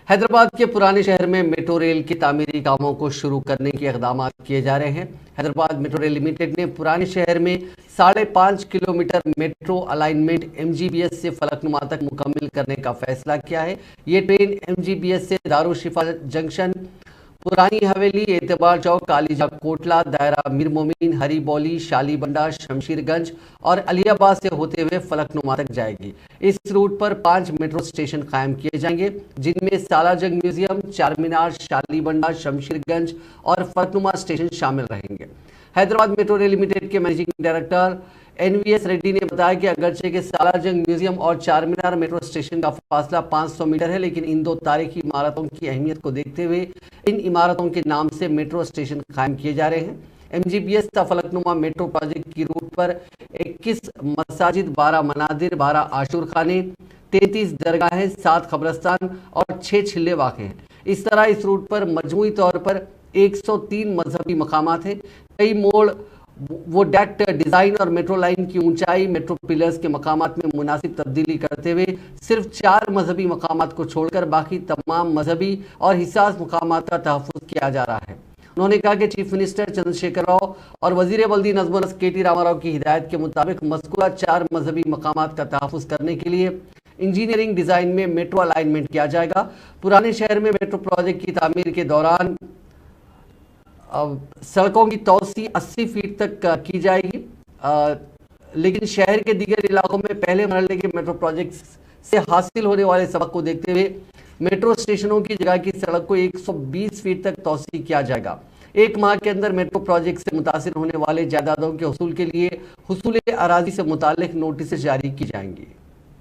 حیدرآباد کے پرانے شہر میں میٹرو ریل کی تعمیری کاموں کو شروع کرنے کے اقدامات کیے جا رہے ہیں۔ حیدرآباد میٹرو ریل لمیٹڈ نے پرانے شہر میں 5.5 کلومیٹر میٹرو الائنمنٹ MGBS سے فلکنما تک مکمل کرنے کا فیصلہ کیا ہے۔ یہ ٹرین MGBS سے دارالشفا جنکشن، پرانی حویلی، اعتبار چوک، کالی جا کوٹلہ، دائرہ میر مومن، ہری بولی، شالی بنڈا، شمشیر گنج اور علی آباد سے ہوتے ہوئے فلکنما تک جائے گی۔ اس روٹ پر 5 میٹرو اسٹیشن قائم کیے جائیں گے، جن میں سالہ جنگ میوزیم، چار مینار، شالی بنڈا، شمشیر گنج اور فلکنما اسٹیشن شامل رہیں گے۔ حیدرآباد میٹرو ریل لمیٹڈ کے منیجنگ ڈائریکٹر NVS ریڈی نے بتایا کہ اگرچہ کہ سالہ جنگ میوزیم اور چار مینار میٹرو اسٹیشن کا فاصلہ 500 میٹر ہے، لیکن ان دو تاریخی عمارتوں کی اہمیت کو دیکھتے ہوئے ان عمارتوں کے نام سے میٹرو اسٹیشن قائم کیے جا رہے ہیں۔ MGBS تا فلکنما میٹرو پروجیکٹ کی روٹ پر 21 مساجد، 12 منادر، 12 عاشور خانے، 33 درگاہیں، 7 قبرستان اور 6 چلے واقع ہیں۔ اس طرح اس روٹ پر مجموعی طور پر 103 مذہبی مقامات ہیں۔ کئی موڑ وہ ڈیکٹ ڈیزائن اور میٹرو لائن کی اونچائی، میٹرو پلرز کے مقامات میں مناسب تبدیلی کرتے ہوئے صرف 4 مذہبی مقامات کو چھوڑ کر باقی تمام مذہبی اور حساس مقامات کا تحفظ کیا جا رہا ہے۔ انہوں نے کہا کہ چیف منسٹر چندر شیکھر راؤ اور وزیر بلدی نظم و نسق KT راما راؤ کی ہدایت کے مطابق مذکورہ 4 مذہبی مقامات کا تحفظ کرنے کے لیے انجینئرنگ ڈیزائن میں میٹرو الائنمنٹ کیا جائے گا۔ پرانے شہر میں میٹرو پروجیکٹ کی تعمیر کے دوران سڑکوں کی توسیع 80 فیٹ تک کی جائے گی، لیکن شہر کے دیگر علاقوں میں پہلے مرحلے کے میٹرو پروجیکٹ سے حاصل ہونے والے سبق کو دیکھتے ہوئے میٹرو اسٹیشنوں کی جگہ کی سڑک کو 120 فیٹ تک توسیع کیا جائے گا۔ 1 ماہ کے اندر میٹرو پروجیکٹ سے متاثر ہونے والے جائیدادوں کے حصول کے لیے حصول اراضی سے متعلق نوٹسز جاری کی جائیں گی۔